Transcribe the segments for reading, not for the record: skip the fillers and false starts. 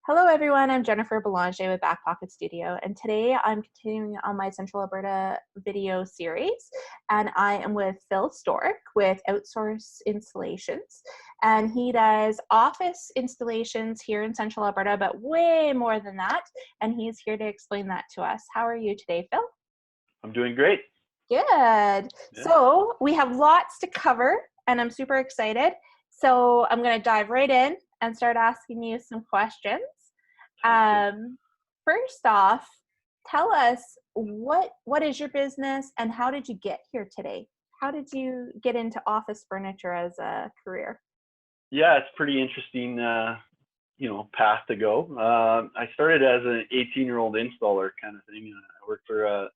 Hello everyone, I'm Jennifer Belanger with Back Pocket Studio, and today I'm continuing on my Central Alberta video series, and I am with Phil Stork with Outsource Installations, and he does office installations here in Central Alberta, but way more than that, and he's here to explain that to us. How are you today, Phil? I'm doing great. Good. Yeah. So we have lots to cover, and I'm super excited. So I'm going to dive right in and start asking you some questions. Sounds good. First off, tell us what is your business and how did you get here today? How did you get into office furniture as a career? Yeah, it's pretty interesting, path to go. I started as an 18-year-old installer kind of thing. I worked for a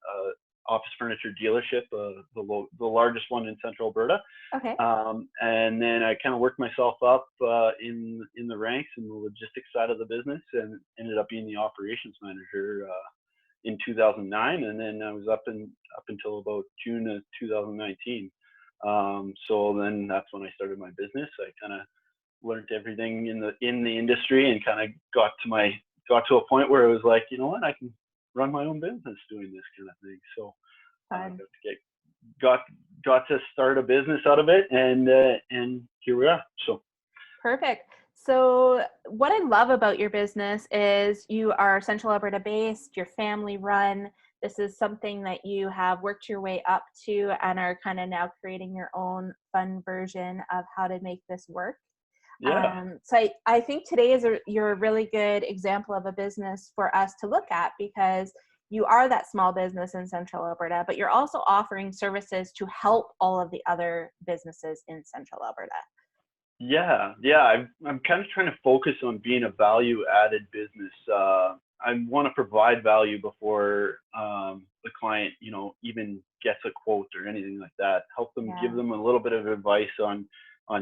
office furniture dealership, the largest one in Central Alberta. Okay. And then I kind of worked myself up in the ranks in the logistics side of the business, and ended up being the operations manager in 2009, and then I was up until about June of 2019. So then that's when I started my business. I kind of learned everything in the industry, and kind of got to a point where it was like, you know what, I can run my own business doing this kind of thing. So got to start a business out of it, and here we are. So Perfect. So what I love about your business is you are Central Alberta based, you're family run. This is something that you have worked your way up to and are kind of now creating your own fun version of how to make this work. yeah. So I think today you're a really good example of a business for us to look at, because you are that small business in Central Alberta, but you're also offering services to help all of the other businesses in Central Alberta. Yeah. I'm kind of trying to focus on being a value-added business. I want to provide value before the client, even gets a quote or anything like that. Help them, give them a little bit of advice on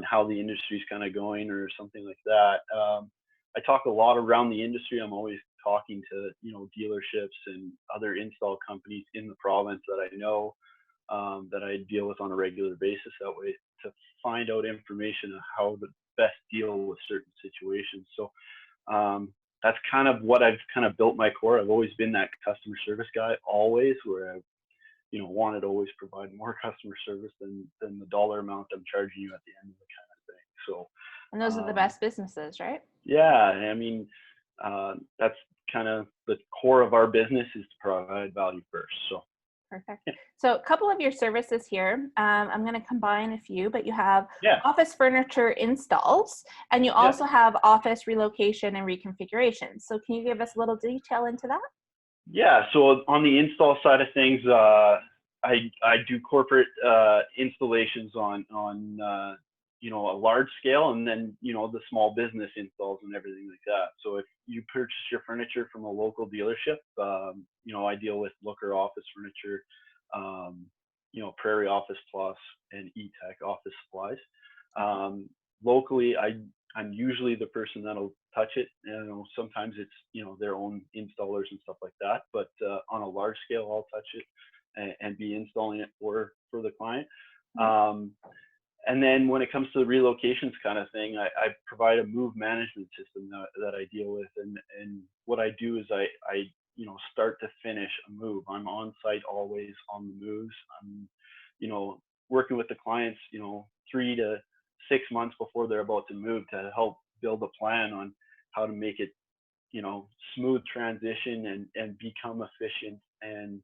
how the industry is kind of going or something like that. I talk a lot around the industry. I'm always talking to dealerships and other install companies in the province that I know, that I deal with on a regular basis, that way to find out information on how to best deal with certain situations. So that's kind of what I've kind of built my core. I've always been that customer service guy, always, where I've wanted to always provide more customer service than the dollar amount I'm charging you at the end of the kind of thing. So And those are the best businesses, right? yeah, I mean, that's kind of the core of our business, is to provide value first. So perfect. So a couple of your services here, I'm going to combine a few, but you have yeah. office furniture installs, and you also have office relocation and reconfiguration. So can you give us a little detail into that? Yeah, so on the install side of things, I do corporate installations on a large scale, and then the small business installs and everything like that. So if you purchase your furniture from a local dealership, I deal with Looker Office Furniture, Prairie Office Plus, and E-Tech Office Supplies. Locally, I'm usually the person that'll touch it. Sometimes it's their own installers and stuff like that. But on a large scale, I'll touch it and be installing it for the client. And then when it comes to the relocations kind of thing, I provide a move management system that I deal with. And what I do is I start to finish a move. I'm on site always on the moves. I'm, working with the clients, 3 to 6 months before they're about to move, to help build a plan on how to make it, smooth transition and become efficient and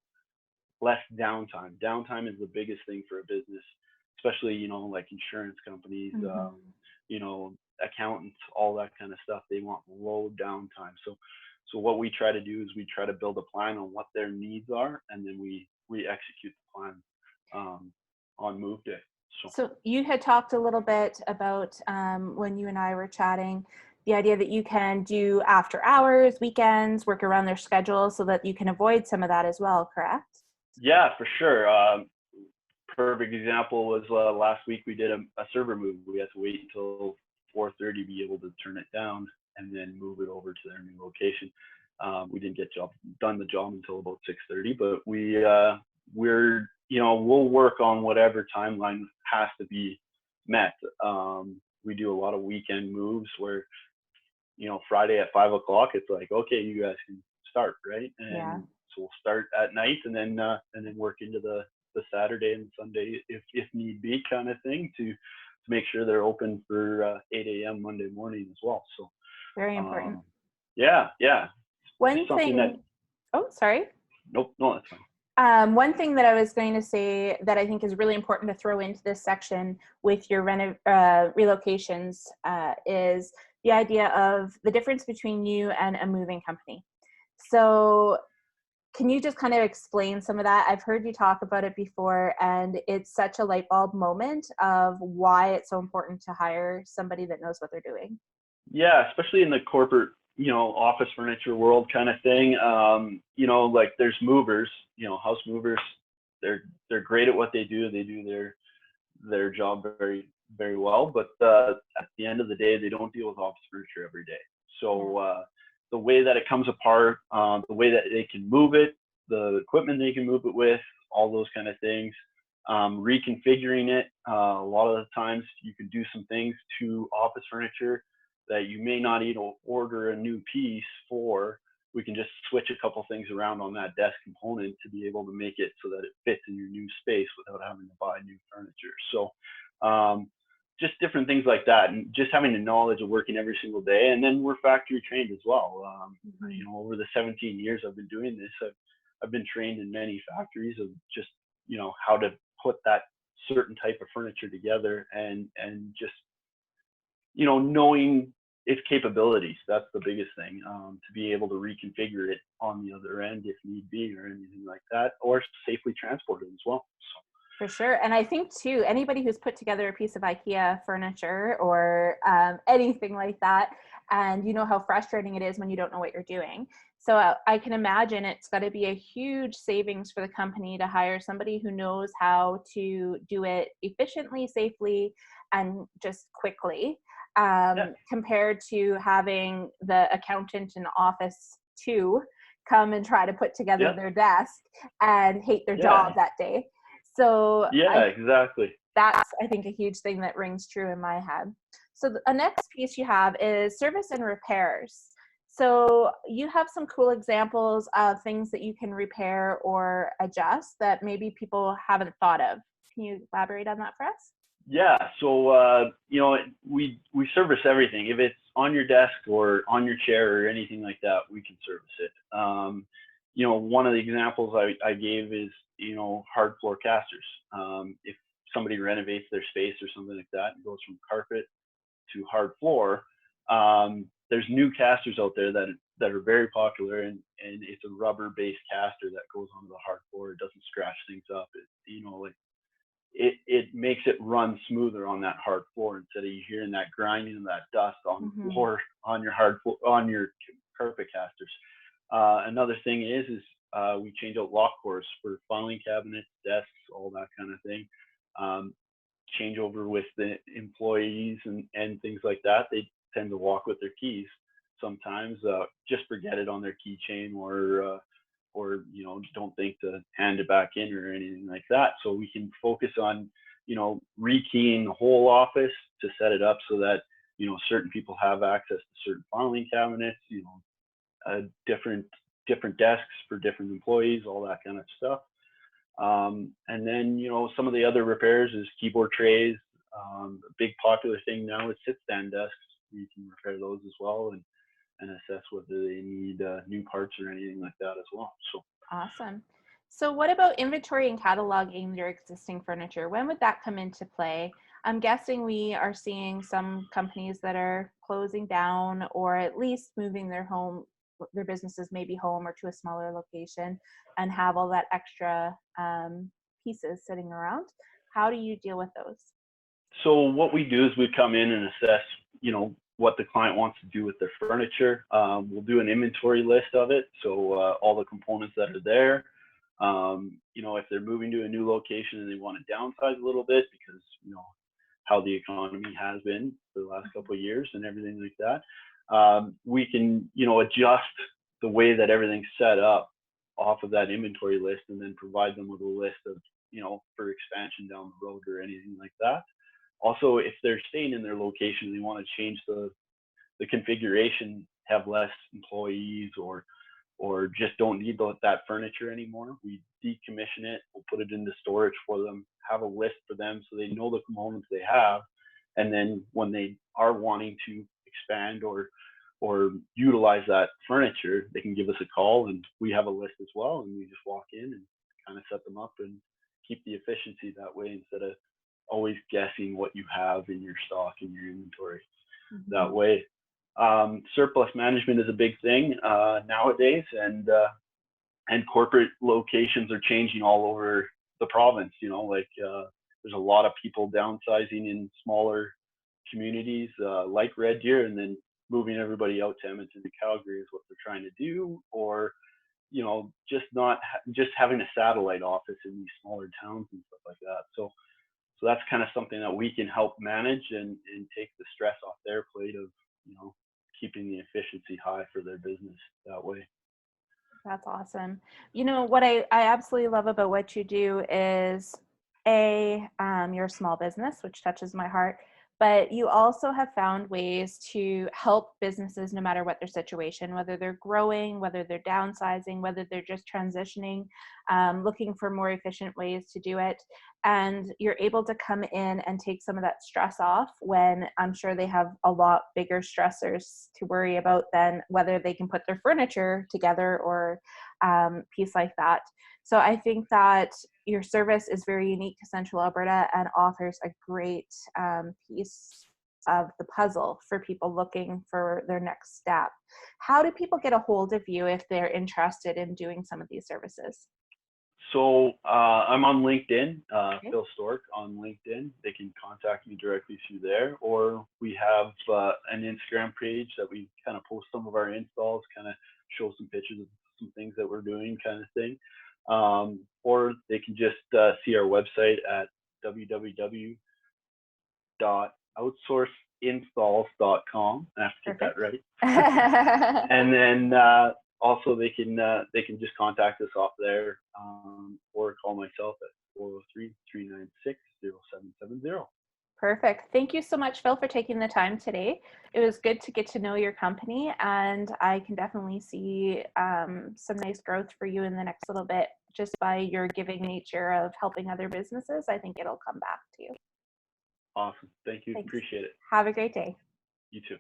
less downtime. Downtime is the biggest thing for a business, especially, like insurance companies, accountants, all that kind of stuff. They want low downtime. So what we try to do is we try to build a plan on what their needs are, and then we execute the plan on move day. So you had talked a little bit about when you and I were chatting, the idea that you can do after hours, weekends, work around their schedule so that you can avoid some of that as well, correct? Yeah, for sure. Perfect example was last week we did a server move. We had to wait until 4:30 to be able to turn it down and then move it over to their new location. We didn't get done the job until about 6:30, but we'll work on whatever timeline has to be met. We do a lot of weekend moves where Friday at 5 o'clock, it's like, okay, you guys can start, right? Yeah, And so we'll start at night and then work into the Saturday and Sunday if need be, kind of thing, to make sure they're open for 8 a.m. Monday morning as well. So very important. yeah, One something that, thing, oh, sorry. nope, no, that's fine. One thing that I was going to say that I think is really important to throw into this section with your relocations is the idea of the difference between you and a moving company. So can you just kind of explain some of that? I've heard you talk about it before, and it's such a light bulb moment of why it's so important to hire somebody that knows what they're doing. Yeah, especially in the corporate, office furniture world kind of thing. Like there's movers, house movers. They're great at what they do. They do their job very, very well. But at the end of the day, they don't deal with office furniture every day. So the way that it comes apart, the way that they can move it, the equipment they can move it with, all those kind of things. Reconfiguring it. A lot of the times you can do some things to office furniture that you may not even order a new piece for. We can just switch a couple things around on that desk component to be able to make it so that it fits in your new space without having to buy new furniture. So just different things like that, and just having the knowledge of working every single day. And then we're factory trained as well. Over the 17 years I've been doing this, I've been trained in many factories of just, how to put that certain type of furniture together, and just, knowing its capabilities. That's the biggest thing, to be able to reconfigure it on the other end if need be, or anything like that, or safely transport it as well. So. For sure. And I think too, anybody who's put together a piece of IKEA furniture or anything like that, and you know how frustrating it is when you don't know what you're doing. So I can imagine it's got to be a huge savings for the company to hire somebody who knows how to do it efficiently, safely, and just quickly, Yeah. compared to having the accountant in office two come and try to put together Yeah. their desk and hate their Yeah. job that day. So Yeah, exactly. that's, I think, a huge thing that rings true in my head. So the next piece you have is service and repairs. So you have some cool examples of things that you can repair or adjust that maybe people haven't thought of. Can you elaborate on that for us? Yeah, so we service everything. If it's on your desk or on your chair or anything like that, we can service it. One of the examples I gave is hard floor casters. If somebody renovates their space or something like that and goes from carpet to hard floor, there's new casters out there that are very popular, and it's a rubber based caster that goes onto the hard floor. It doesn't scratch things up. It makes it run smoother on that hard floor instead of you hearing that grinding of that dust on the floor on your hard floor, on your carpet casters. Another thing is we change out lock cores for filing cabinets, desks, all that kind of thing. Change over with the employees and things like that. They tend to walk with their keys sometimes, just forget it on their keychain, or don't think to hand it back in or anything like that. So we can focus on rekeying the whole office to set it up so that certain people have access to certain filing cabinets, different desks for different employees, all that kind of stuff. And then some of the other repairs is keyboard trays. A big popular thing now is sit stand desks. You can repair those as well, and assess whether they need new parts or anything like that as well. So Awesome. So what about inventory and cataloging your existing furniture? When would that come into play? I'm guessing we are seeing some companies that are closing down, or at least moving their businesses maybe home or to a smaller location, and have all that extra pieces sitting around. How do you deal with those? So what we do is we come in and assess, what the client wants to do with their furniture. We'll do an inventory list of it, so all the components that are there. If they're moving to a new location and they want to downsize a little bit because how the economy has been for the last couple of years and everything like that, we can adjust the way that everything's set up off of that inventory list, and then provide them with a list of for expansion down the road or anything like that. Also, if they're staying in their location and they want to change the the configuration have less employees or just don't need that furniture anymore, we decommission it, we'll put it into storage for them, have a list for them so they know the components they have. And then when they are wanting to expand or utilize that furniture, they can give us a call and we have a list as well. And we just walk in and kind of set them up and keep the efficiency that way instead of always guessing what you have in your stock and your inventory that way. Surplus management is a big thing nowadays, and corporate locations are changing all over the province. You know, like there's a lot of people downsizing in smaller communities like Red Deer, and then moving everybody out to Edmonton to Calgary is what they're trying to do, or you know, just having a satellite office in these smaller towns and stuff like that. So that's kind of something that we can help manage and take the stress off their plate of, you know, keeping the efficiency high for their business that way. That's awesome. You know, what I absolutely love about what you do is you're a small business, which touches my heart, but you also have found ways to help businesses no matter what their situation, whether they're growing, whether they're downsizing, whether they're just transitioning, looking for more efficient ways to do it. And you're able to come in and take some of that stress off when I'm sure they have a lot bigger stressors to worry about than whether they can put their furniture together or piece like that. So I think that your service is very unique to Central Alberta and offers a great piece of the puzzle for people looking for their next step. How do people get a hold of you if they're interested in doing some of these services? So I'm on LinkedIn, Okay. Phil Stork on LinkedIn. They can contact me directly through there, or we have an Instagram page that we kind of post some of our installs, kind of show some pictures of some things that we're doing, kind of thing. Or they can just see our website at www.outsourceinstalls.com. I have to get that right. And then also they can just contact us off there, or call myself at 403-396-0770. Perfect. Thank you so much, Phil, for taking the time today. It was good to get to know your company, and I can definitely see some nice growth for you in the next little bit just by your giving nature of helping other businesses. I think it'll come back to you. Awesome. Thank you. Thanks. Appreciate it. Have a great day. You too.